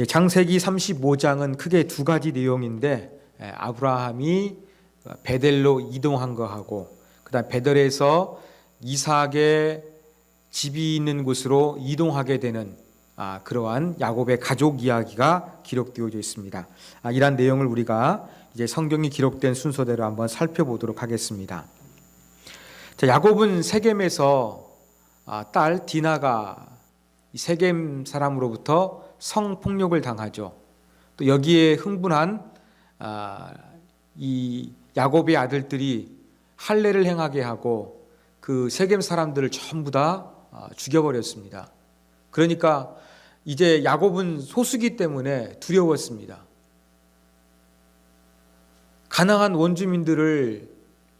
창세기 35장은 크게 두 가지 내용인데, 아브라함이 베델로 이동한 거하고, 그다음 베델에서 이삭의 집이 있는 곳으로 이동하게 되는 그러한 야곱의 가족 이야기가 기록되어져 있습니다. 이러한 내용을 우리가 이제 성경이 기록된 순서대로 한번 살펴보도록 하겠습니다. 자, 야곱은 세겜에서 딸 디나가 세겜 사람으로부터 성폭력을 당하죠. 또 여기에 흥분한 이 야곱의 아들들이 할례를 행하게 하고 그 세겜 사람들을 전부 다 죽여버렸습니다. 그러니까 이제 야곱은 소수기 때문에 두려웠습니다. 가나안 원주민들을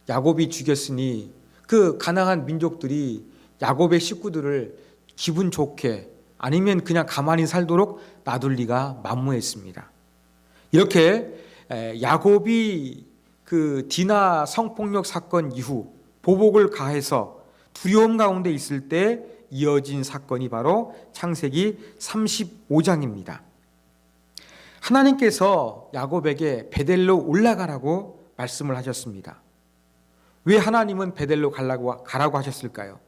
야곱이 죽였으니 그 가나안 민족들이 야곱의 식구들을 기분 좋게 아니면 그냥 가만히 살도록 놔둘 리가 만무했습니다. 이렇게 야곱이 그 디나 성폭력 사건 이후 보복을 가해서 두려움 가운데 있을 때 이어진 사건이 바로 창세기 35장입니다. 하나님께서 야곱에게 베델로 올라가라고 말씀을 하셨습니다. 왜 하나님은 베델로 가라고 하셨을까요?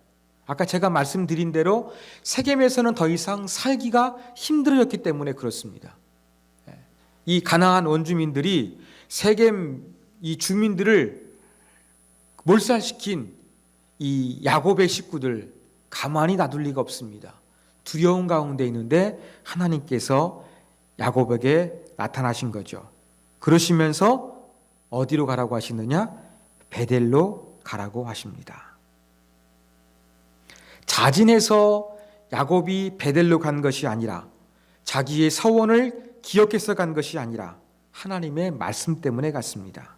아까 제가 말씀드린 대로 세겜에서는 더 이상 살기가 힘들어졌기 때문에 그렇습니다. 이 가나안 원주민들이 세겜 이 주민들을 몰살시킨 이 야곱의 식구들 가만히 놔둘 리가 없습니다. 두려움 가운데 있는데 하나님께서 야곱에게 나타나신 거죠. 그러시면서 어디로 가라고 하시느냐? 베델로 가라고 하십니다. 자진해서 야곱이 베델로 간 것이 아니라 자기의 서원을 기억해서 간 것이 아니라 하나님의 말씀 때문에 갔습니다.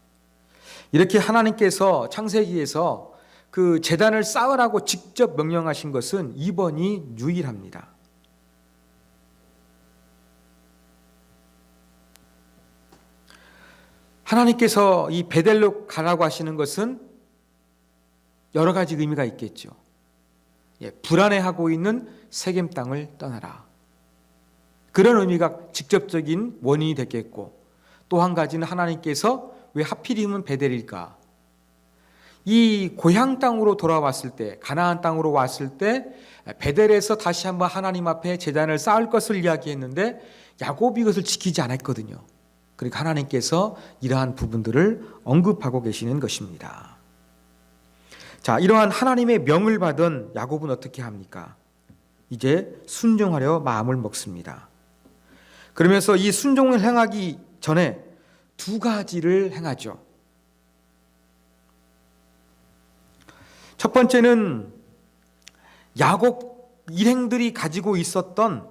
이렇게 하나님께서 창세기에서 그 제단을 쌓으라고 직접 명령하신 것은 이번이 유일합니다. 하나님께서 이 베델로 가라고 하시는 것은 여러 가지 의미가 있겠죠. 불안해하고 있는 세겜 땅을 떠나라. 그런 의미가 직접적인 원인이 됐겠고, 또 한 가지는 하나님께서 왜 하필이면 베델일까? 이 고향 땅으로 돌아왔을 때, 가나안 땅으로 왔을 때 베델에서 다시 한번 하나님 앞에 제단을 쌓을 것을 이야기했는데 야곱이 이것을 지키지 않았거든요. 그러니까 하나님께서 이러한 부분들을 언급하고 계시는 것입니다. 자, 이러한 하나님의 명을 받은 야곱은 어떻게 합니까? 이제 순종하려 마음을 먹습니다. 그러면서 이 순종을 행하기 전에 두 가지를 행하죠. 첫 번째는 야곱 일행들이 가지고 있었던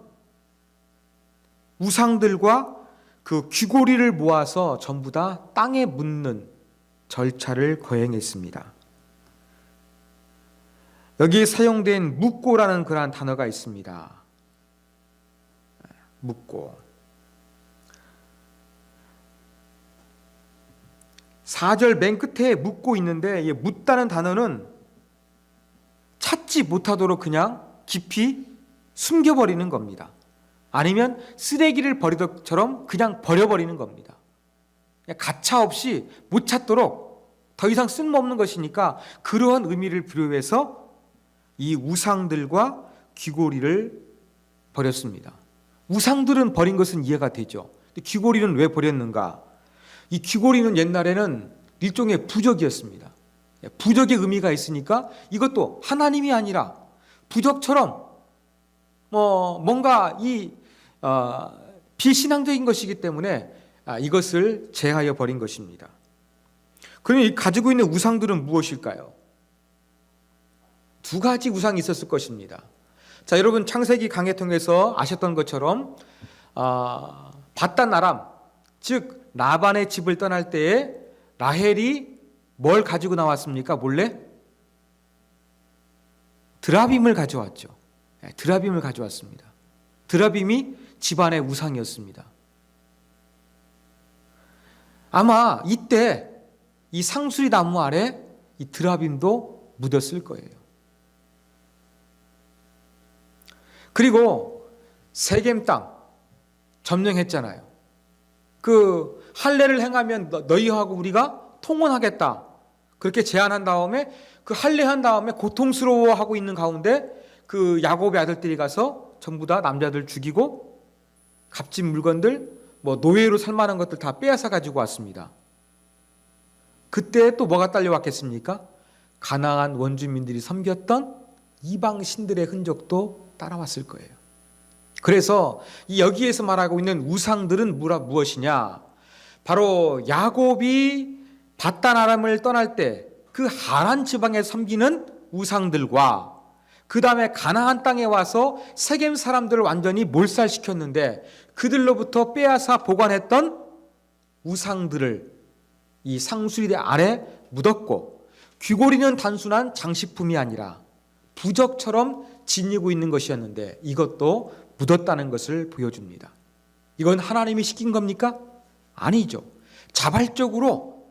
우상들과 그 귀고리를 모아서 전부 다 땅에 묻는 절차를 거행했습니다. 여기에 사용된 묻고라는 그러한 단어가 있습니다. 묻고. 4절 맨 끝에 묻고 있는데 이 묻다는 단어는 찾지 못하도록 그냥 깊이 숨겨버리는 겁니다. 아니면 쓰레기를 버리던 것처럼 그냥 버려버리는 겁니다. 가차없이 못 찾도록 더 이상 쓸모없는 것이니까 그러한 의미를 부여해서 이 우상들과 귀고리를 버렸습니다. 우상들은 버린 것은 이해가 되죠. 귀고리는 왜 버렸는가? 이 귀고리는 옛날에는 일종의 부적이었습니다. 부적의 의미가 있으니까 이것도 하나님이 아니라 부적처럼 뭔가 비신앙적인 것이기 때문에 이것을 제하여 버린 것입니다. 그러면 가지고 있는 우상들은 무엇일까요? 두 가지 우상이 있었을 것입니다. 자, 여러분 창세기 강해 통해서 아셨던 것처럼 바단 아람, 즉 라반의 집을 떠날 때에 라헬이 뭘 가지고 나왔습니까? 몰래? 드라빔을 가져왔죠. 드라빔을 가져왔습니다. 드라빔이 집안의 우상이었습니다. 아마 이때 이 상수리 나무 아래 이 드라빔도 묻었을 거예요. 그리고 세겜 땅, 점령했잖아요. 그 할례를 행하면 너희하고 우리가 통혼하겠다. 그렇게 제안한 다음에 그 할례한 다음에 고통스러워하고 있는 가운데 그 야곱의 아들들이 가서 전부 다 남자들 죽이고 값진 물건들, 뭐 노예로 살 만한 것들 다 빼앗아 가지고 왔습니다. 그때 또 뭐가 딸려왔겠습니까? 가나안 원주민들이 섬겼던 이방 신들의 흔적도 따라왔을 거예요. 그래서 여기에서 말하고 있는 우상들은 무엇이냐? 바로 야곱이 밧단 아람을 떠날 때 그 하란 지방에 섬기는 우상들과 그 다음에 가나안 땅에 와서 세겜 사람들을 완전히 몰살시켰는데 그들로부터 빼앗아 보관했던 우상들을 이 상수리 아래 묻었고, 귀고리는 단순한 장식품이 아니라 부적처럼 지니고 있는 것이었는데 이것도 묻었다는 것을 보여줍니다. 이건 하나님이 시킨 겁니까? 아니죠. 자발적으로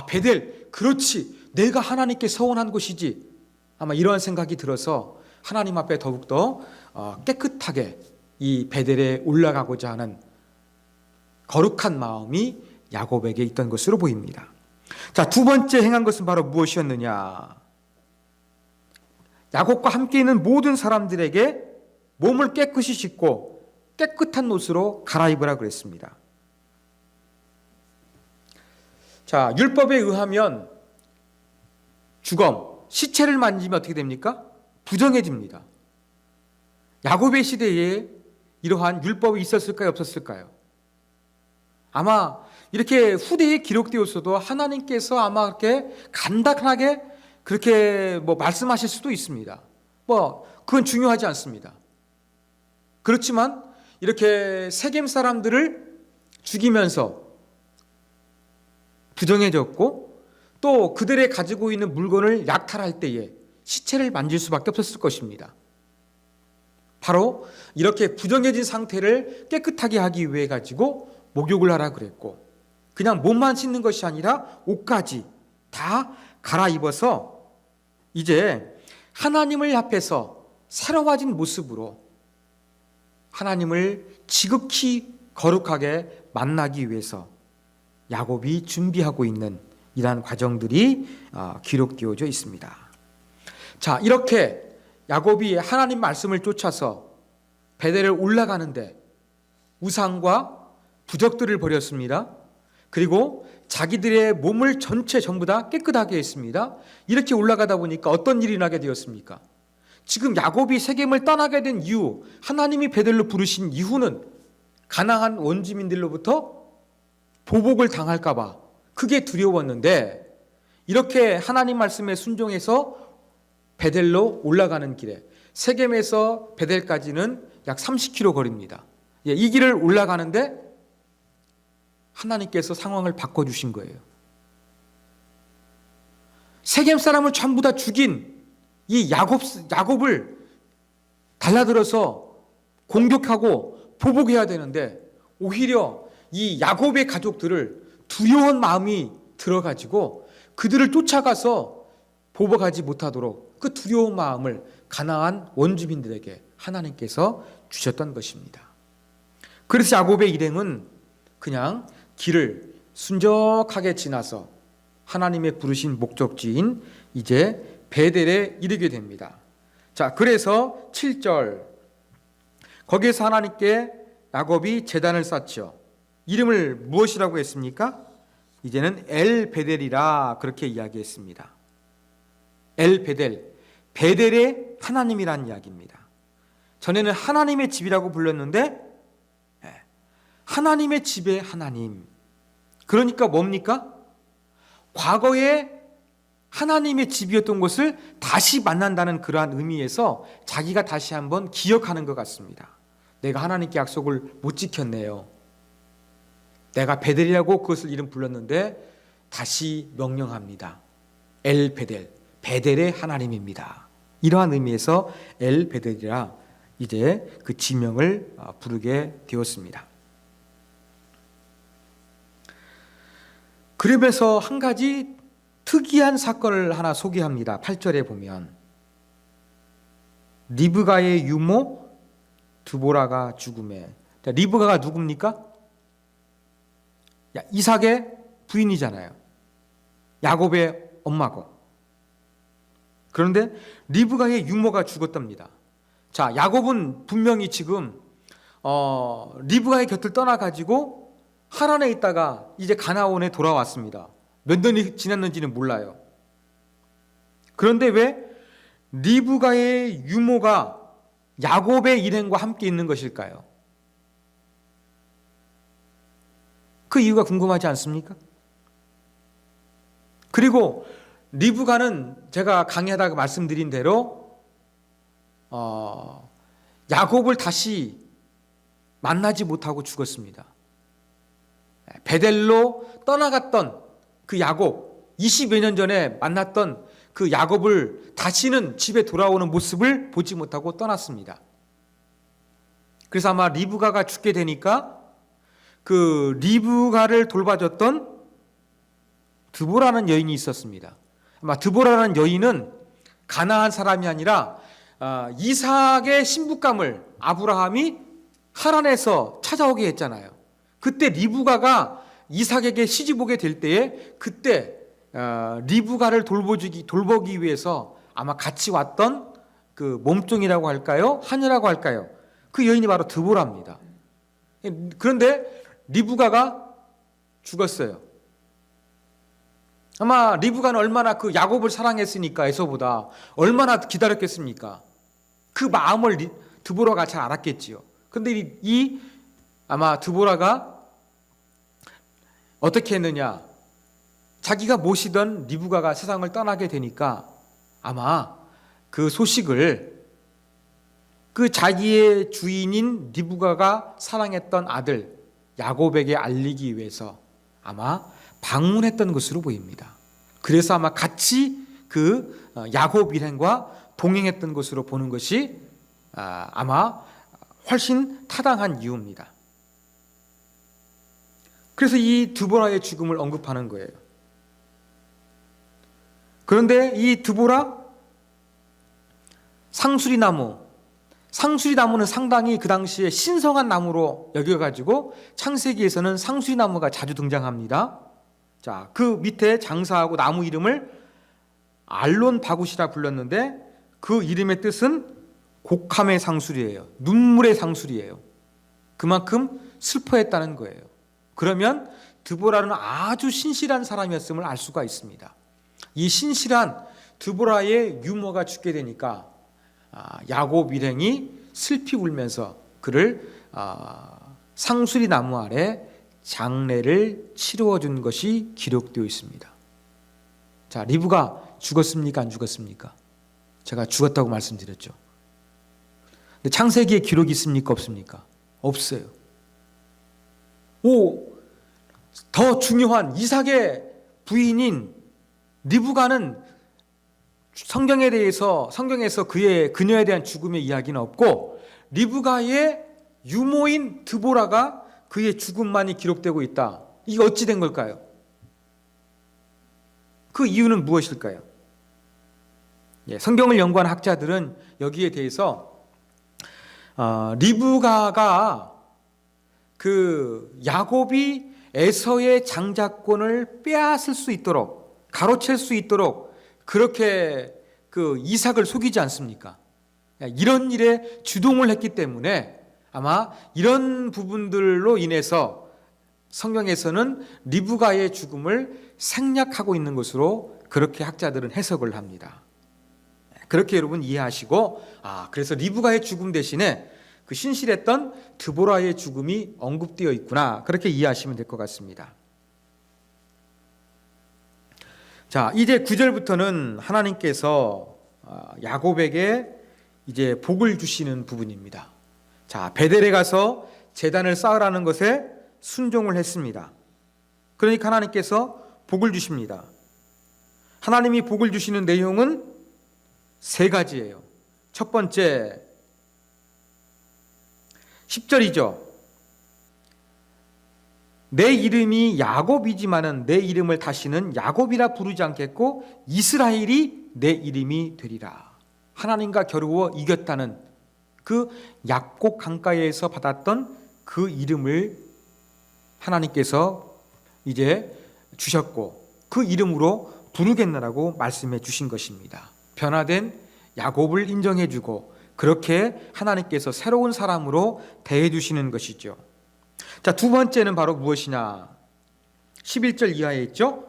베델, 그렇지, 내가 하나님께 서원한 곳이지, 아마 이러한 생각이 들어서 하나님 앞에 더욱더 깨끗하게 이 베델에 올라가고자 하는 거룩한 마음이 야곱에게 있던 것으로 보입니다. 자, 두 번째 행한 것은 바로 무엇이었느냐? 야곱과 함께 있는 모든 사람들에게 몸을 깨끗이 씻고 깨끗한 옷으로 갈아입으라 그랬습니다. 자, 율법에 의하면 주검, 시체를 만지면 어떻게 됩니까? 부정해집니다. 야곱의 시대에 이러한 율법이 있었을까요? 없었을까요? 아마 이렇게 후대에 기록되었어도 하나님께서 아마 이렇게 간단하게 그렇게 말씀하실 수도 있습니다. 그건 중요하지 않습니다. 그렇지만 이렇게 세겜 사람들을 죽이면서 부정해졌고, 또 그들의 가지고 있는 물건을 약탈할 때에 시체를 만질 수밖에 없었을 것입니다. 바로 이렇게 부정해진 상태를 깨끗하게 하기 위해 가지고 목욕을 하라 그랬고, 그냥 몸만 씻는 것이 아니라 옷까지 다 갈아입어서 이제 하나님을 앞에서 새로워진 모습으로 하나님을 지극히 거룩하게 만나기 위해서 야곱이 준비하고 있는 이러한 과정들이 기록되어져 있습니다. 자, 이렇게 야곱이 하나님 말씀을 쫓아서 베델을 올라가는데 우상과 부적들을 버렸습니다. 그리고 자기들의 몸을 전체 전부 다 깨끗하게 했습니다. 이렇게 올라가다 보니까 어떤 일이 나게 되었습니까? 지금 야곱이 세겜을 떠나게 된 이유, 하나님이 베델로 부르신 이유는 가나안 원주민들로부터 보복을 당할까 봐 그게 두려웠는데, 이렇게 하나님 말씀에 순종해서 베델로 올라가는 길에, 세겜에서 베델까지는 약 30km 거리입니다. 이 길을 올라가는데 하나님께서 상황을 바꿔주신 거예요. 세겜 사람을 전부 다 죽인 이 야곱을 달라들어서 공격하고 보복해야 되는데, 오히려 이 야곱의 가족들을 두려운 마음이 들어가지고 그들을 쫓아가서 보복하지 못하도록 그 두려운 마음을 가나안 원주민들에게 하나님께서 주셨던 것입니다. 그래서 야곱의 일행은 그냥 길을 순적하게 지나서 하나님의 부르신 목적지인 이제 베델에 이르게 됩니다. 자, 그래서 7절, 거기에서 하나님께 야곱이 제단을 쌓죠. 이름을 무엇이라고 했습니까? 이제는 엘 베델이라 그렇게 이야기했습니다. 엘 베델, 베델의 하나님이라는 이야기입니다. 전에는 하나님의 집이라고 불렀는데 하나님의 집의 하나님, 그러니까 뭡니까? 과거에 하나님의 집이었던 곳을 다시 만난다는 그러한 의미에서 자기가 다시 한번 기억하는 것 같습니다. 내가 하나님께 약속을 못 지켰네요. 내가 베델이라고 그것을 이름 불렀는데 다시 명령합니다. 엘 베델, 베델의 하나님입니다. 이러한 의미에서 엘 베델이라 이제 그 지명을 부르게 되었습니다. 그러면서 한 가지 특이한 사건을 하나 소개합니다. 8절에 보면 리브가의 유모 드보라가 죽음에 자, 리브가가 누굽니까? 이삭의 부인이잖아요. 야곱의 엄마고. 그런데 리브가의 유모가 죽었답니다. 자, 야곱은 분명히 지금 리브가의 곁을 떠나가지고 하란에 있다가 이제 가나온에 돌아왔습니다. 몇 년이 지났는지는 몰라요. 그런데 왜 리브가의 유모가 야곱의 일행과 함께 있는 것일까요? 그 이유가 궁금하지 않습니까? 그리고 리브가는 제가 강의하다가 말씀드린 대로 야곱을 다시 만나지 못하고 죽었습니다. 베델로 떠나갔던 그 야곱, 20여 년 전에 만났던 그 야곱을 다시는 집에 돌아오는 모습을 보지 못하고 떠났습니다. 그래서 아마 리브가가 죽게 되니까 그 리브가를 돌봐줬던 드보라는 여인이 있었습니다. 아마 드보라는 여인은 가나안 사람이 아니라 이삭의 신부감을 아브라함이 하란에서 찾아오게 했잖아요. 그때 리브가가 이삭에게 시집 오게 될 때에 그때 리브가를 돌보기 위해서 아마 같이 왔던 그 몸종이라고 할까요? 하녀라고 할까요? 그 여인이 바로 드보라입니다. 그런데 리브가가 죽었어요. 아마 리브가는 얼마나 그 야곱을 사랑했으니까 에서보다 얼마나 기다렸겠습니까? 그 마음을 드보라가 잘 알았겠지요. 그런데 아마 드보라가 어떻게 했느냐? 자기가 모시던 리브가가 세상을 떠나게 되니까 아마 그 소식을 그 자기의 주인인 리브가가 사랑했던 아들 야곱에게 알리기 위해서 아마 방문했던 것으로 보입니다. 그래서 아마 같이 그 야곱 일행과 동행했던 것으로 보는 것이 아마 훨씬 타당한 이유입니다. 그래서 이 드보라의 죽음을 언급하는 거예요. 그런데 이 드보라 상수리나무는 상당히 그 당시에 신성한 나무로 여겨가지고 창세기에서는 상수리나무가 자주 등장합니다. 자, 그 밑에 장사하고 나무 이름을 알론 바굿이라 불렀는데 그 이름의 뜻은 곡함의 상수리예요. 눈물의 상수리예요. 그만큼 슬퍼했다는 거예요. 그러면 드보라는 아주 신실한 사람이었음을 알 수가 있습니다. 이 신실한 드보라의 유모가 죽게 되니까 야곱 일행이 슬피 울면서 그를 상수리 나무 아래 장례를 치루어 준 것이 기록되어 있습니다. 자, 리브가 죽었습니까? 안 죽었습니까? 제가 죽었다고 말씀드렸죠. 근데 창세기에 기록이 있습니까? 없습니까? 없어요. 더 중요한 이삭의 부인인 리브가는 성경에서 그녀에 대한 죽음의 이야기는 없고 리브가의 유모인 드보라가 그의 죽음만이 기록되고 있다. 이게 어찌 된 걸까요? 그 이유는 무엇일까요? 성경을 연구하는 학자들은 여기에 대해서 리브가가 그 야곱이 에서의 장자권을 빼앗을 수 있도록 가로챌 수 있도록 그렇게 그 이삭을 속이지 않습니까? 이런 일에 주동을 했기 때문에 아마 이런 부분들로 인해서 성경에서는 리브가의 죽음을 생략하고 있는 것으로 그렇게 학자들은 해석을 합니다. 그렇게 여러분 이해하시고 그래서 리브가의 죽음 대신에 그 신실했던 드보라의 죽음이 언급되어 있구나 그렇게 이해하시면 될 것 같습니다. 자, 이제 9절부터는 하나님께서 야곱에게 이제 복을 주시는 부분입니다. 자, 베델에 가서 제단을 쌓으라는 것에 순종을 했습니다. 그러니까 하나님께서 복을 주십니다. 하나님이 복을 주시는 내용은 세 가지예요. 첫 번째 10절이죠. 내 이름이 야곱이지만은 내 이름을 다시는 야곱이라 부르지 않겠고 이스라엘이 내 이름이 되리라. 하나님과 겨루어 이겼다는 그 약곡 강가에서 받았던 그 이름을 하나님께서 이제 주셨고 그 이름으로 부르겠느라고 말씀해 주신 것입니다. 변화된 야곱을 인정해 주고 그렇게 하나님께서 새로운 사람으로 대해 주시는 것이죠. 자, 두 번째는 바로 무엇이냐? 11절 이하에 있죠?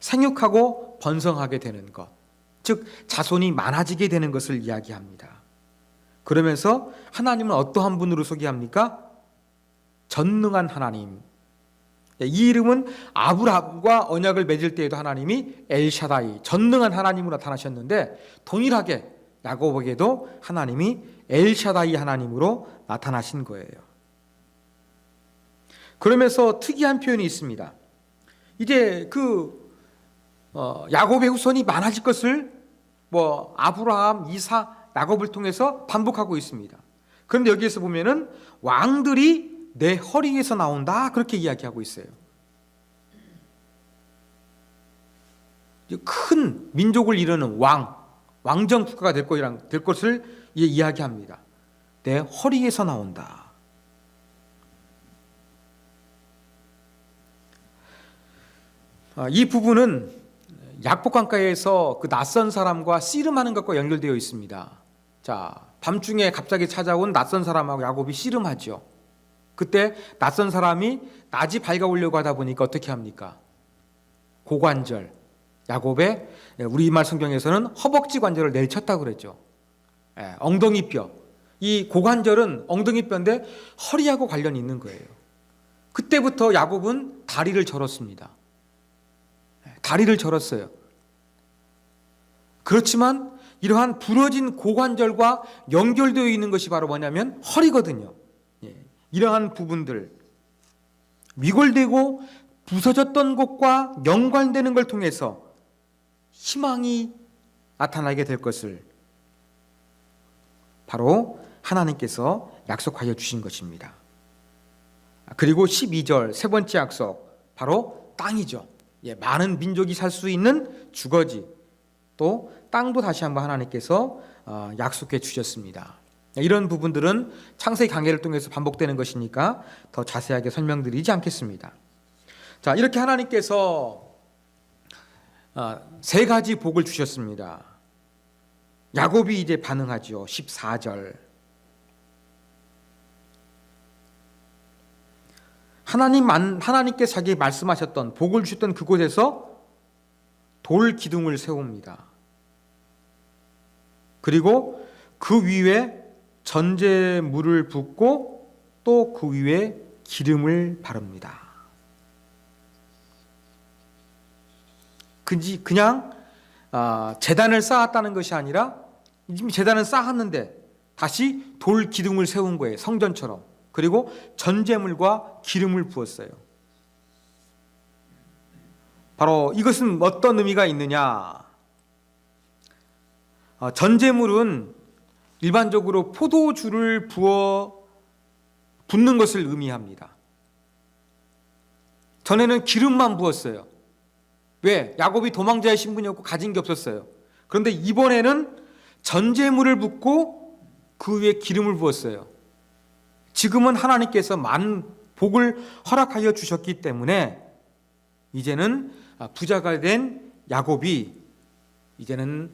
생육하고 번성하게 되는 것, 즉 자손이 많아지게 되는 것을 이야기합니다. 그러면서 하나님은 어떠한 분으로 소개합니까? 전능한 하나님. 이 이름은 아브라함과 언약을 맺을 때에도 하나님이 엘샤다이, 전능한 하나님으로 나타나셨는데 동일하게 야곱에게도 하나님이 엘샤다이 하나님으로 나타나신 거예요. 그러면서 특이한 표현이 있습니다. 이제 야곱의 후손이 많아질 것을 아브라함, 이삭, 야곱을 통해서 반복하고 있습니다. 그런데 여기에서 보면은 왕들이 내 허리에서 나온다 그렇게 이야기하고 있어요. 큰 민족을 이루는 왕정 국가가 될 것을 이야기합니다. 내 허리에서 나온다. 이 부분은 약복강가에서 그 낯선 사람과 씨름하는 것과 연결되어 있습니다. 자, 밤중에 갑자기 찾아온 낯선 사람하고 야곱이 씨름하죠. 그때 낯선 사람이 낮이 밝아오려고 하다 보니까 어떻게 합니까? 고관절, 야곱의 우리말 성경에서는 허벅지 관절을 내리쳤다고 그랬죠. 엉덩이뼈. 이 고관절은 엉덩이뼈인데 허리하고 관련이 있는 거예요. 그때부터 야곱은 다리를 절었습니다. 다리를 절었어요. 그렇지만 이러한 부러진 고관절과 연결되어 있는 것이 바로 뭐냐면 허리거든요. 이러한 부분들, 위골되고 부서졌던 곳과 연관되는 걸 통해서 희망이 나타나게 될 것을 바로 하나님께서 약속하여 주신 것입니다. 그리고 12절 세 번째 약속, 바로 땅이죠. 많은 민족이 살 수 있는 주거지, 또 땅도 다시 한번 하나님께서 약속해 주셨습니다. 이런 부분들은 창세기 강해를 통해서 반복되는 것이니까 더 자세하게 설명드리지 않겠습니다. 자, 이렇게 하나님께서 세 가지 복을 주셨습니다. 야곱이 이제 반응하죠. 14절. 하나님께 자기에게 말씀하셨던 복을 주셨던 그곳에서 돌 기둥을 세웁니다. 그리고 그 위에 전제물을 붓고 또 그 위에 기름을 바릅니다. 그냥 제단을 쌓았다는 것이 아니라 이미 제단을 쌓았는데 다시 돌 기둥을 세운 거예요. 성전처럼. 그리고 전제물과 기름을 부었어요. 바로 이것은 어떤 의미가 있느냐? 전제물은 일반적으로 포도주를 붓는 것을 의미합니다. 전에는 기름만 부었어요. 왜? 야곱이 도망자의 신분이었고 가진 게 없었어요. 그런데 이번에는 전제물을 붓고 그 위에 기름을 부었어요. 지금은 하나님께서 많은 복을 허락하여 주셨기 때문에 이제는 부자가 된 야곱이 이제는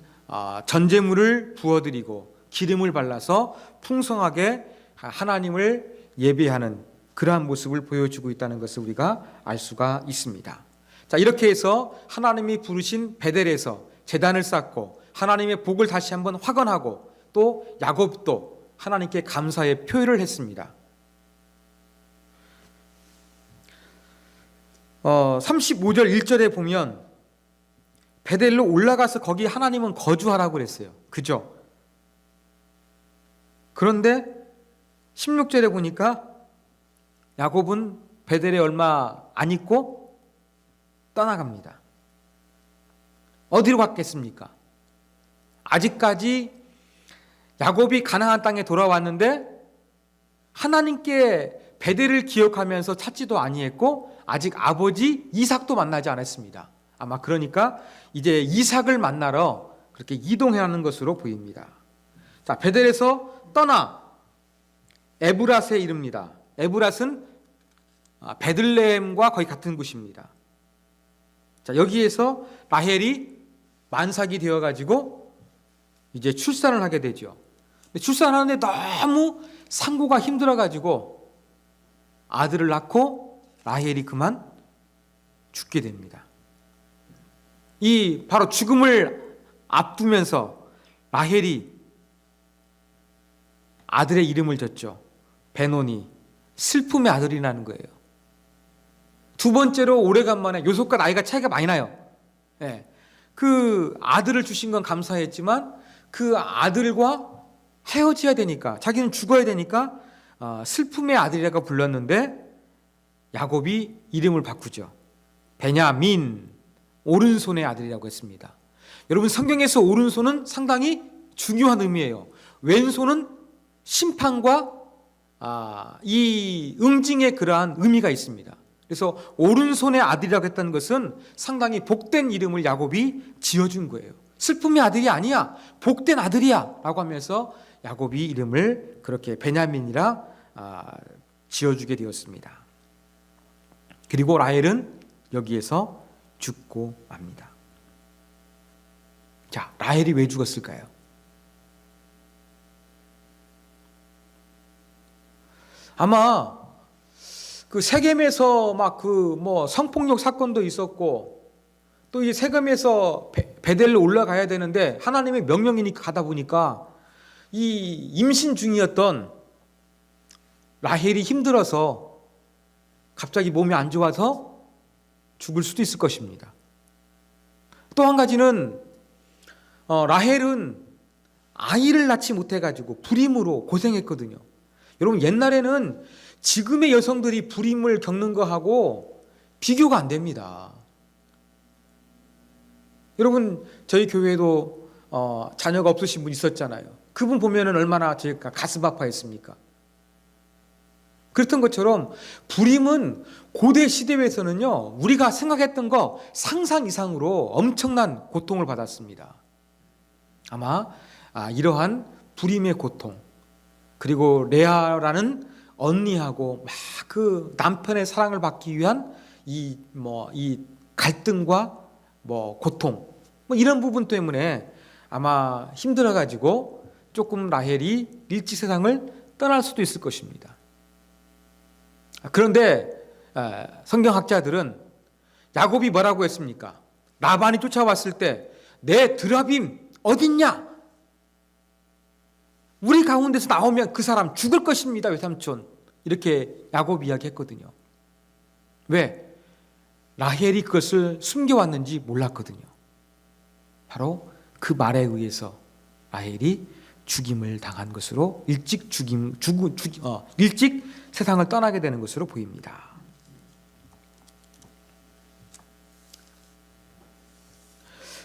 전제물을 부어드리고 기름을 발라서 풍성하게 하나님을 예배하는 그러한 모습을 보여주고 있다는 것을 우리가 알 수가 있습니다. 자, 이렇게 해서 하나님이 부르신 베델에서 제단을 쌓고 하나님의 복을 다시 한번 확언하고 또 야곱도 하나님께 감사의 표현을 했습니다. 35절 1절에 보면 베델로 올라가서 거기 하나님은 거주하라고 그랬어요. 그죠? 그런데 16절에 보니까 야곱은 베델에 얼마 안 있고 떠나갑니다. 어디로 갔겠습니까? 아직까지 야곱이 가나안 땅에 돌아왔는데 하나님께 베델을 기억하면서 찾지도 아니했고 아직 아버지 이삭도 만나지 않았습니다. 아마 그러니까 이제 이삭을 만나러 그렇게 이동하는 것으로 보입니다. 자, 베델에서 떠나 에브랏에 이릅니다. 에브랏은 베들레헴과 거의 같은 곳입니다. 자, 여기에서 라헬이 만삭이 되어가지고 이제 출산을 하게 되죠. 출산하는데 너무 상고가 힘들어가지고 아들을 낳고 라헬이 그만 죽게 됩니다. 이 바로 죽음을 앞두면서 라헬이 아들의 이름을 졌죠. 베노니, 슬픔의 아들이라는 거예요. 두 번째로 오래간만에 요셉과 나이가 차이가 많이 나요. 예. 그 아들을 주신 건 감사했지만 그 아들과 헤어져야 되니까, 자기는 죽어야 되니까 슬픔의 아들이라고 불렀는데 야곱이 이름을 바꾸죠. 베냐민, 오른손의 아들이라고 했습니다. 여러분, 성경에서 오른손은 상당히 중요한 의미예요. 왼손은 심판과 이 응징의 그러한 의미가 있습니다. 그래서 오른손의 아들이라고 했다는 것은 상당히 복된 이름을 야곱이 지어준 거예요. 슬픔의 아들이 아니야, 복된 아들이야 라고 하면서 야곱이 이름을 그렇게 베냐민이라 지어주게 되었습니다. 그리고 라헬은 여기에서 죽고 맙니다. 자, 라헬이 왜 죽었을까요? 아마 그 세겜에서 막 그 뭐 성폭력 사건도 있었고, 또 이 세겜에서 베델로 올라가야 되는데 하나님의 명령이니까 가다 보니까 이 임신 중이었던 라헬이 힘들어서 갑자기 몸이 안 좋아서 죽을 수도 있을 것입니다. 또 한 가지는 라헬은 아이를 낳지 못해가지고 불임으로 고생했거든요. 여러분, 옛날에는 지금의 여성들이 불임을 겪는 거하고 비교가 안 됩니다. 여러분, 저희 교회에도 자녀가 없으신 분 있었잖아요. 그분 보면은 얼마나 제가 가슴 아파했습니까? 그랬던 것처럼 불임은 고대 시대에서는요, 우리가 생각했던 거 상상 이상으로 엄청난 고통을 받았습니다. 아마 이러한 불임의 고통, 그리고 레아라는 언니하고 막 그 남편의 사랑을 받기 위한 이 갈등과 고통, 이런 부분 때문에 아마 힘들어가지고 조금 라헬이 일찍 세상을 떠날 수도 있을 것입니다. 그런데 성경학자들은 야곱이 뭐라고 했습니까? 라반이 쫓아왔을 때 내 드라빔 어딨냐? 우리 가운데서 나오면 그 사람 죽을 것입니다, 외삼촌. 이렇게 야곱이 이야기했거든요. 왜? 라헬이 그것을 숨겨왔는지 몰랐거든요. 바로 그 말에 의해서 라헬이 죽임을 당한 것으로 일찍 세상을 떠나게 되는 것으로 보입니다.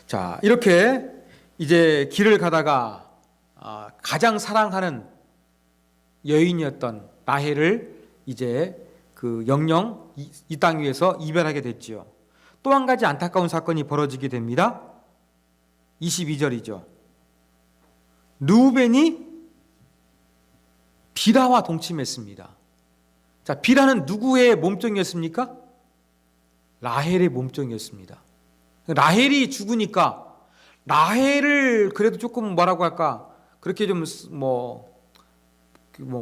자, 이렇게 이제 길을 가다가 가장 사랑하는 여인이었던 라헬을 이제 그 영영 이 땅 위에서 이별하게 됐지요. 또 한 가지 안타까운 사건이 벌어지게 됩니다. 22절이죠. 르우벤이 빌하와 동침했습니다. 자, 빌하는 누구의 몸종이었습니까? 라헬의 몸종이었습니다. 라헬이 죽으니까 라헬을 그래도 조금 뭐라고 할까, 그렇게 좀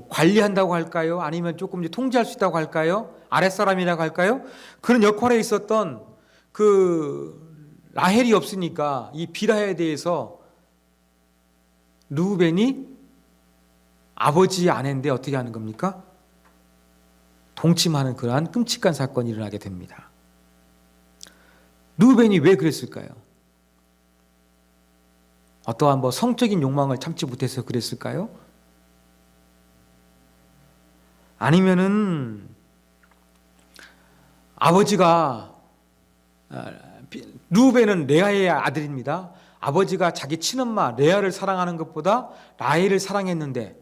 관리한다고 할까요? 아니면 조금 이제 통제할 수 있다고 할까요? 아랫사람이라고 할까요? 그런 역할에 있었던 그 라헬이 없으니까 이 빌하에 대해서 르우벤이 아버지의 아내인데 어떻게 하는 겁니까? 동침하는 그러한 끔찍한 사건이 일어나게 됩니다. 르우벤이 왜 그랬을까요? 어떠한 성적인 욕망을 참지 못해서 그랬을까요? 아니면은 아버지가, 르우벤은 레아의 아들입니다. 아버지가 자기 친엄마 레아를 사랑하는 것보다 라헬을 사랑했는데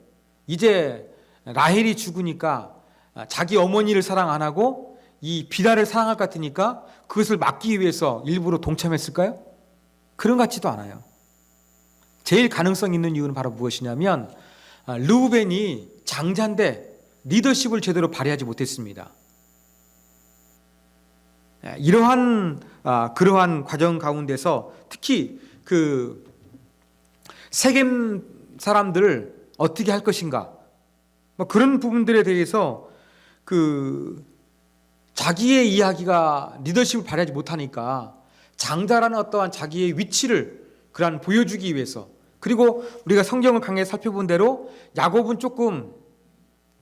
이제 라헬이 죽으니까 자기 어머니를 사랑 안 하고 이 빌하를 사랑할 것 같으니까 그것을 막기 위해서 일부러 동참했을까요? 그런 것 같지도 않아요. 제일 가능성 있는 이유는 바로 무엇이냐면 르우벤이 장자인데 리더십을 제대로 발휘하지 못했습니다. 그러한 과정 가운데서 특히 그 세겜 사람들을 어떻게 할 것인가, 그런 부분들에 대해서 그 자기의 이야기가 리더십을 발휘하지 못하니까 장자라는 어떠한 자기의 위치를 그러한 보여주기 위해서, 그리고 우리가 성경을 강하게 살펴본 대로 야곱은 조금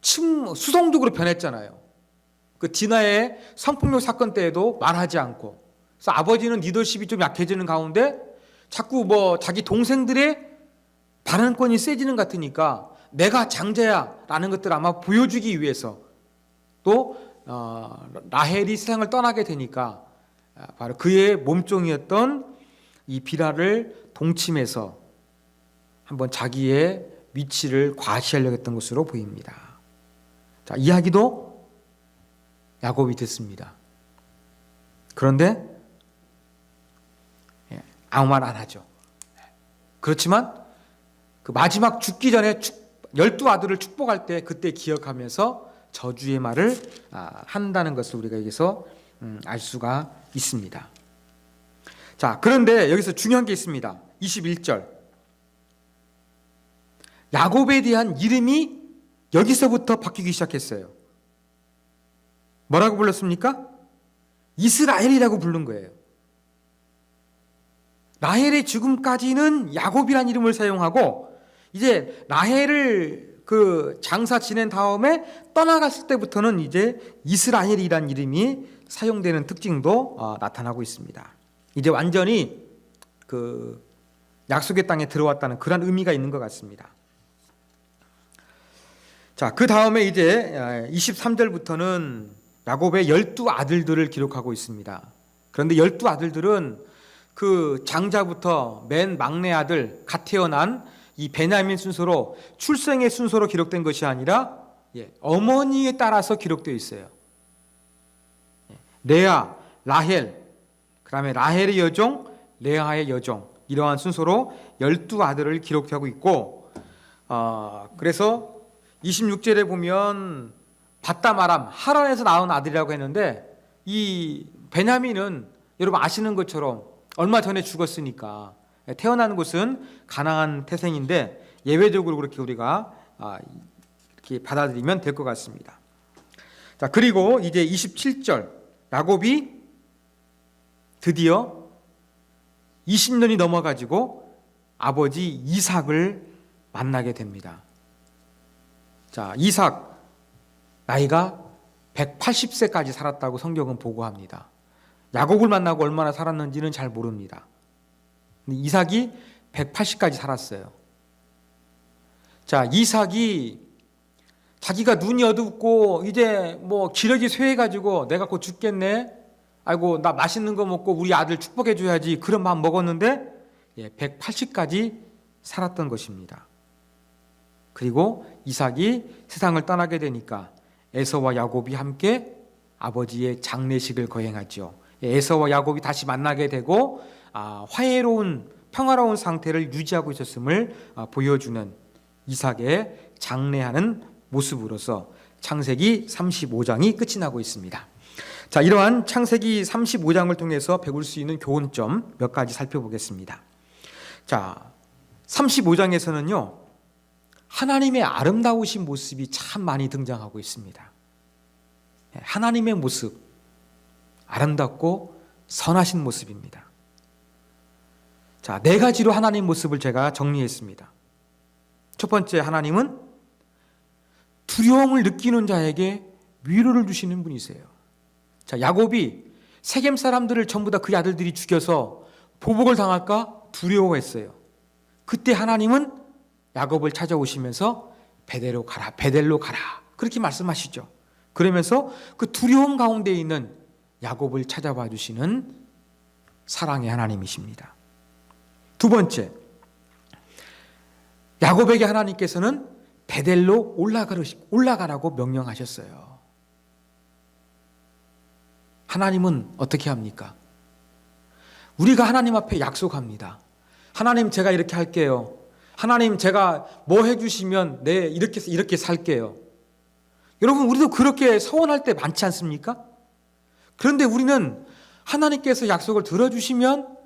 수동적으로 변했잖아요. 그 디나의 성폭력 사건 때에도 말하지 않고, 그래서 아버지는 리더십이 좀 약해지는 가운데 자꾸 자기 동생들의 발언권이 세지는 것 같으니까 내가 장자야라는 것들을 아마 보여주기 위해서, 또 라헬이 세상을 떠나게 되니까 바로 그의 몸종이었던 이 비라를 동침해서 한번 자기의 위치를 과시하려고 했던 것으로 보입니다. 자, 이야기도 야곱이 듣습니다. 그런데 아무 말 안 하죠. 그렇지만 그 마지막 죽기 전에 12아들을 축복할 때 그때 기억하면서 저주의 말을 한다는 것을 우리가 여기서 알 수가 있습니다. 자, 그런데 여기서 중요한 게 있습니다. 21절. 야곱에 대한 이름이 여기서부터 바뀌기 시작했어요. 뭐라고 불렀습니까? 이스라엘이라고 부른 거예요. 라헬의 죽음까지는 야곱이라는 이름을 사용하고, 이제 라헬을 그 장사 지낸 다음에 떠나갔을 때부터는 이제 이스라엘이라는 이름이 사용되는 특징도 나타나고 있습니다. 이제 완전히 그 약속의 땅에 들어왔다는 그런 의미가 있는 것 같습니다. 자, 그 다음에 이제 23절부터는 야곱의 12아들들을 기록하고 있습니다. 그런데 12아들들은 그 장자부터 맨 막내 아들, 갓 태어난 이 베냐민 순서로, 출생의 순서로 기록된 것이 아니라 어머니에 따라서 기록되어 있어요. 레아, 라헬, 그 다음에 라헬의 여종, 레아의 여종, 이러한 순서로 12아들을 기록하고 있고, 그래서 26절에 보면 바다마람, 하란에서 나온 아들이라고 했는데, 이 베냐민은 여러분 아시는 것처럼 얼마 전에 죽었으니까 태어난 곳은 가나안 태생인데 예외적으로 그렇게 우리가 이렇게 받아들이면 될 것 같습니다. 자, 그리고 이제 27절, 야곱이 드디어 20년이 넘어가지고 아버지 이삭을 만나게 됩니다. 자, 이삭 나이가 180세까지 살았다고 성경은 보고합니다. 야곱을 만나고 얼마나 살았는지는 잘 모릅니다. 근데 이삭이 180까지 살았어요. 자, 이삭이 자기가 눈이 어둡고 이제 기력이 쇠해가지고 내가 곧 죽겠네, 아이고 나 맛있는 거 먹고 우리 아들 축복해줘야지, 그런 마음 먹었는데 180까지 살았던 것입니다. 그리고 이삭이 세상을 떠나게 되니까 에서와 야곱이 함께 아버지의 장례식을 거행하죠. 에서와 야곱이 다시 만나게 되고 화해로운 평화로운 상태를 유지하고 있었음을 보여주는 이삭의 장례하는 모습으로서 창세기 35장이 끝이 나고 있습니다. 자, 이러한 창세기 35장을 통해서 배울 수 있는 교훈점 몇 가지 살펴보겠습니다. 자, 35장에서는요 하나님의 아름다우신 모습이 참 많이 등장하고 있습니다. 하나님의 모습, 아름답고 선하신 모습입니다. 자, 네 가지로 하나님 모습을 제가 정리했습니다. 첫 번째, 하나님은 두려움을 느끼는 자에게 위로를 주시는 분이세요. 자, 야곱이 세겜 사람들을 전부 다 그 아들들이 죽여서 보복을 당할까 두려워했어요. 그때 하나님은 야곱을 찾아오시면서 베델로 가라, 베델로 가라, 그렇게 말씀하시죠. 그러면서 그 두려움 가운데 있는 야곱을 찾아봐 주시는 사랑의 하나님이십니다. 두 번째, 야곱에게 하나님께서는 베델로 올라가라고 명령하셨어요. 하나님은 어떻게 합니까? 우리가 하나님 앞에 약속합니다. 하나님, 제가 이렇게 할게요. 하나님 제가 뭐 해주시면 네 이렇게 살게요. 여러분 우리도 그렇게 서원할 때 많지 않습니까? 그런데 우리는 하나님께서 약속을 들어주시면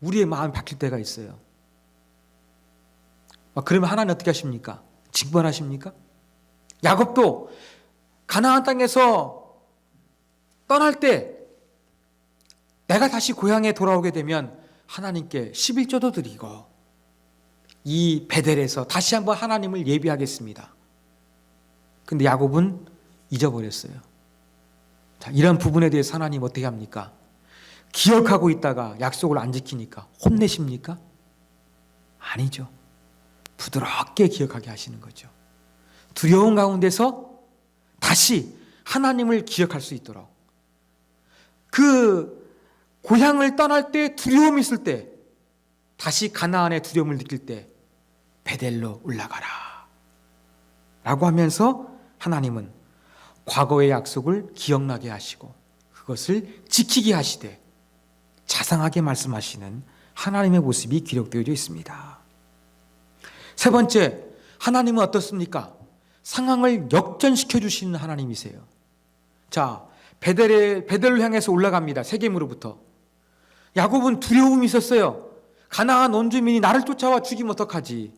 우리의 마음이 바뀔 때가 있어요. 그러면 하나님 어떻게 하십니까? 징벌하십니까? 야곱도 가나안 땅에서 떠날 때 내가 다시 고향에 돌아오게 되면 하나님께 11조도 드리고 이 베델에서 다시 한번 하나님을 예비하겠습니다. 근데 야곱은 잊어버렸어요. 자, 이런 부분에 대해서 하나님 어떻게 합니까? 기억하고 있다가 약속을 안 지키니까 혼내십니까? 아니죠. 부드럽게 기억하게 하시는 거죠. 두려운 가운데서 다시 하나님을 기억할 수 있도록, 그 고향을 떠날 때 두려움이 있을 때 다시 가나안의 두려움을 느낄 때 베델로 올라가라 라고 하면서 하나님은 과거의 약속을 기억나게 하시고 그것을 지키게 하시되 자상하게 말씀하시는 하나님의 모습이 기록되어져 있습니다. 세 번째, 하나님은 어떻습니까? 상황을 역전시켜 주시는 하나님이세요. 자, 베델로 향해서 올라갑니다. 세겜으로부터. 야곱은 두려움이 있었어요. 가나안 원주민이 나를 쫓아와 죽이면 어떡하지?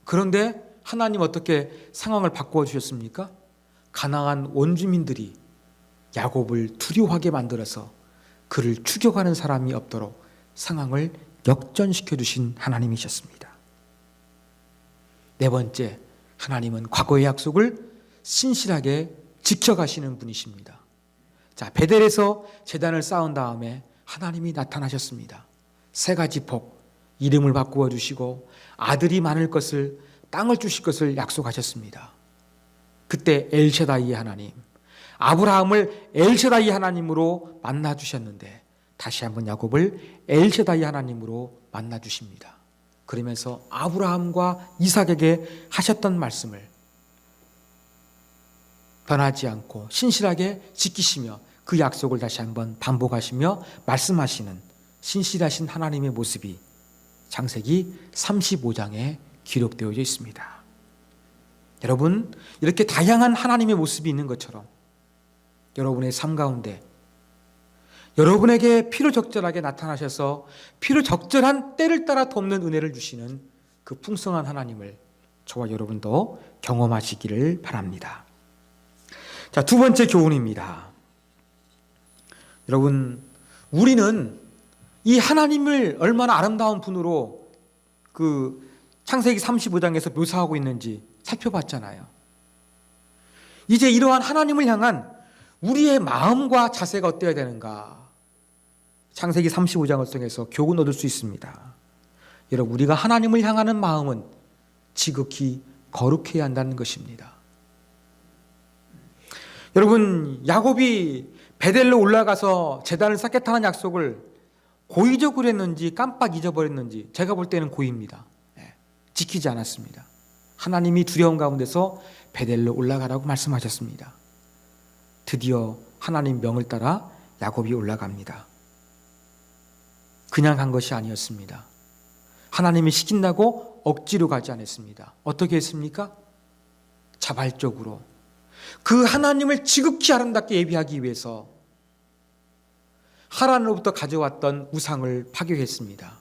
그런데 하나님 어떻게 상황을 바꾸어 주셨습니까? 가나안 원주민들이 야곱을 두려워하게 만들어서 그를 추격하는 사람이 없도록 상황을 역전시켜 주신 하나님이셨습니다. 네 번째, 하나님은 과거의 약속을 신실하게 지켜가시는 분이십니다. 자, 베델에서 제단을 쌓은 다음에 하나님이 나타나셨습니다. 세 가지 복, 이름을 바꾸어 주시고 아들이 많을 것을, 땅을 주실 것을 약속하셨습니다. 그때 엘샤다이의 하나님, 아브라함을 엘샤다이 하나님으로 만나 주셨는데 다시 한번 야곱을 엘샤다이 하나님으로 만나 주십니다. 그러면서 아브라함과 이삭에게 하셨던 말씀을 변하지 않고 신실하게 지키시며 그 약속을 다시 한번 반복하시며 말씀하시는 신실하신 하나님의 모습이 창세기 35장에 기록되어져 있습니다. 여러분, 이렇게 다양한 하나님의 모습이 있는 것처럼 여러분의 삶 가운데 여러분에게 필요적절하게 나타나셔서 필요적절한 때를 따라 돕는 은혜를 주시는 그 풍성한 하나님을 저와 여러분도 경험하시기를 바랍니다. 자, 두 번째 교훈입니다. 여러분, 우리는 이 하나님을 얼마나 아름다운 분으로 그 창세기 35장에서 묘사하고 있는지 살펴봤잖아요. 이제 이러한 하나님을 향한 우리의 마음과 자세가 어때야 되는가? 창세기 35장을 통해서 교훈 얻을 수 있습니다. 여러분, 우리가 하나님을 향하는 마음은 지극히 거룩해야 한다는 것입니다. 여러분, 야곱이 베델로 올라가서 제단을 쌓겠다는 약속을 고의적으로 했는지 깜빡 잊어버렸는지 제가 볼 때는 고의입니다. 지키지 않았습니다. 하나님이 두려운 가운데서 베델로 올라가라고 말씀하셨습니다. 드디어 하나님 명을 따라 야곱이 올라갑니다. 그냥 간 것이 아니었습니다. 하나님이 시킨다고 억지로 가지 않았습니다. 어떻게 했습니까? 자발적으로 그 하나님을 지극히 아름답게 예비하기 위해서 하란으로부터 가져왔던 우상을 파괴했습니다.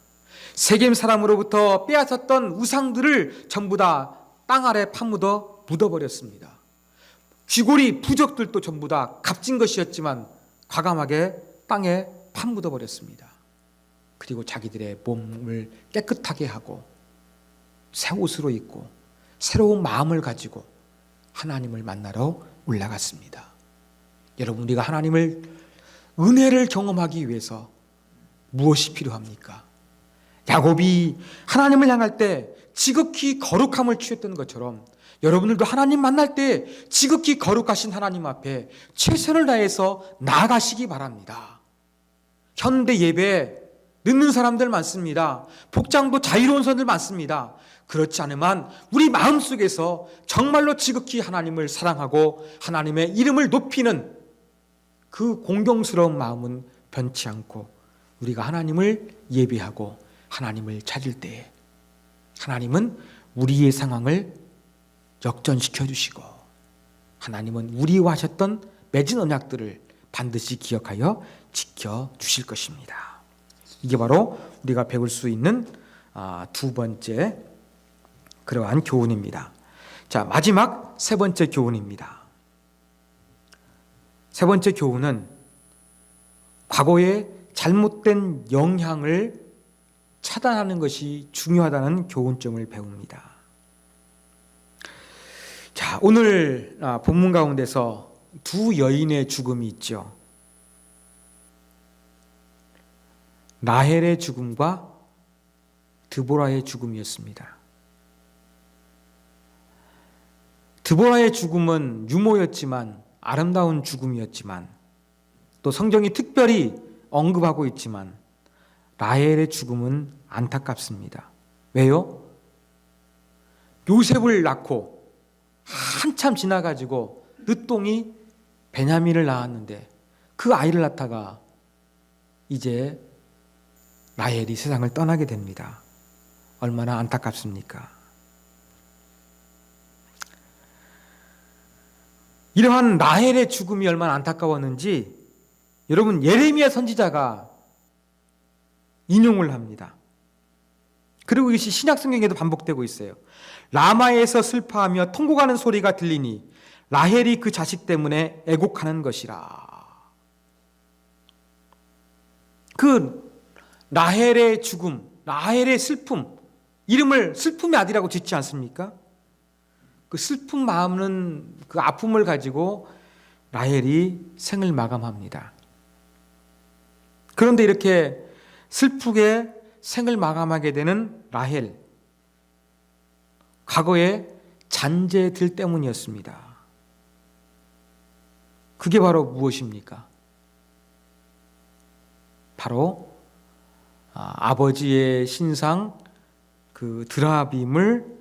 세겜 사람으로부터 빼앗았던 우상들을 전부 다 땅 아래 파묻어 묻어버렸습니다. 쥐고리 부적들도 전부 다 값진 것이었지만 과감하게 땅에 파묻어버렸습니다. 그리고 자기들의 몸을 깨끗하게 하고 새 옷으로 입고 새로운 마음을 가지고 하나님을 만나러 올라갔습니다. 여러분, 우리가 하나님을 은혜를 경험하기 위해서 무엇이 필요합니까? 야곱이 하나님을 향할 때 지극히 거룩함을 취했던 것처럼 여러분들도 하나님 만날 때 지극히 거룩하신 하나님 앞에 최선을 다해서 나아가시기 바랍니다. 현대 예배 늦는 사람들 많습니다. 복장도 자유로운 사람들 많습니다. 그렇지 않으면 우리 마음속에서 정말로 지극히 하나님을 사랑하고 하나님의 이름을 높이는 그 공경스러운 마음은 변치 않고 우리가 하나님을 예배하고 하나님을 찾을 때에 하나님은 우리의 상황을 역전시켜 주시고 하나님은 우리와 하셨던 맺은 언약들을 반드시 기억하여 지켜 주실 것입니다. 이게 바로 우리가 배울 수 있는 두 번째 그러한 교훈입니다. 자, 마지막 세 번째 교훈입니다. 세 번째 교훈은 과거의 잘못된 영향을 차단하는 것이 중요하다는 교훈점을 배웁니다. 자, 오늘 본문 가운데서 두 여인의 죽음이 있죠. 라헬의 죽음과 드보라의 죽음이었습니다. 드보라의 죽음은 유모였지만 아름다운 죽음이었지만 또 성경이 특별히 언급하고 있지만 라헬의 죽음은 안타깝습니다. 왜요? 요셉을 낳고 한참 지나가지고 늦동이 베냐민을 낳았는데 그 아이를 낳다가 이제 라헬이 세상을 떠나게 됩니다. 얼마나 안타깝습니까? 이러한 라헬의 죽음이 얼마나 안타까웠는지 여러분 예레미야 선지자가 인용을 합니다. 그리고 이것이 신약 성경에도 반복되고 있어요. 라마에서 슬퍼하며 통곡하는 소리가 들리니 라헬이 그 자식 때문에 애곡하는 것이라. 그 라헬의 죽음, 라헬의 슬픔, 이름을 슬픔의 아들이라고 짓지 않습니까? 그 슬픈 마음은 그 아픔을 가지고 라헬이 생을 마감합니다. 그런데 이렇게 슬프게 생을 마감하게 되는 라헬, 과거의 잔재들 때문이었습니다. 그게 바로 무엇입니까? 바로 아버지의 신상 그 드라빔을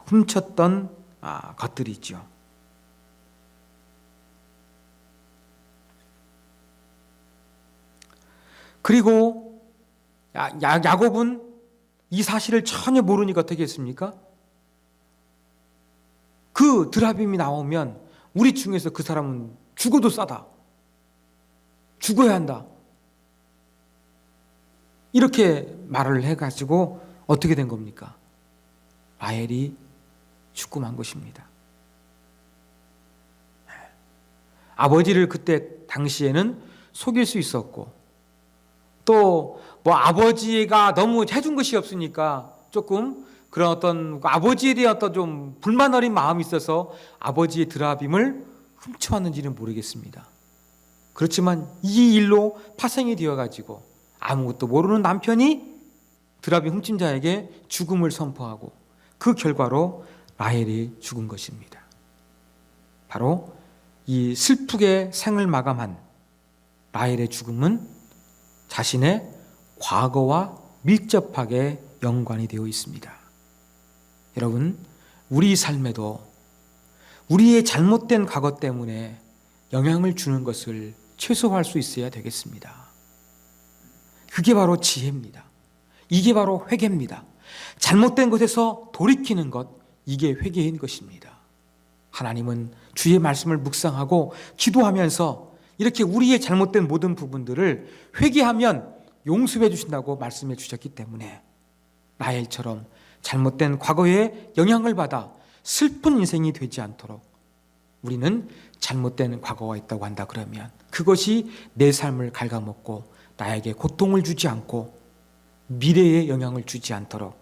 훔쳤던 것들이죠. 그리고 야곱은 이 사실을 전혀 모르니까 어떻게 했습니까? 그 드라빔이 나오면 우리 중에서 그 사람은 죽어도 싸다. 죽어야 한다. 이렇게 말을 해가지고 어떻게 된 겁니까? 라헬이 죽고 만 것입니다. 아버지를 그때 당시에는 속일 수 있었고 또 뭐 아버지가 너무 해준 것이 없으니까 조금 그런 어떤 아버지에 대한 어떤 좀 불만 어린 마음이 있어서 아버지의 드라빔을 훔쳐왔는지는 모르겠습니다. 그렇지만 이 일로 파생이 되어가지고 아무것도 모르는 남편이 드라빔 훔친 자에게 죽음을 선포하고 그 결과로 라헬이 죽은 것입니다. 바로 이 슬프게 생을 마감한 라헬의 죽음은 자신의 과거와 밀접하게 연관이 되어 있습니다. 여러분, 우리 삶에도 우리의 잘못된 과거 때문에 영향을 주는 것을 최소화할 수 있어야 되겠습니다. 그게 바로 지혜입니다. 이게 바로 회개입니다. 잘못된 것에서 돌이키는 것, 이게 회개인 것입니다. 하나님은 주의 말씀을 묵상하고 기도하면서 이렇게 우리의 잘못된 모든 부분들을 회개하면 용서해 주신다고 말씀해 주셨기 때문에 라헬처럼 잘못된 과거에 영향을 받아 슬픈 인생이 되지 않도록 우리는 잘못된 과거가 있다고 한다 그러면 그것이 내 삶을 갉아먹고 나에게 고통을 주지 않고 미래에 영향을 주지 않도록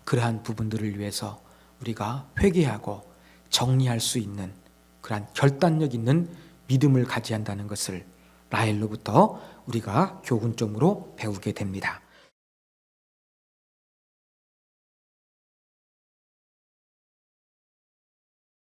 그러한 부분들을 위해서 우리가 회개하고 정리할 수 있는 그러한 결단력 있는 믿음을 가져야 한다는 것을 라헬로부터 우리가 교훈점으로 배우게 됩니다.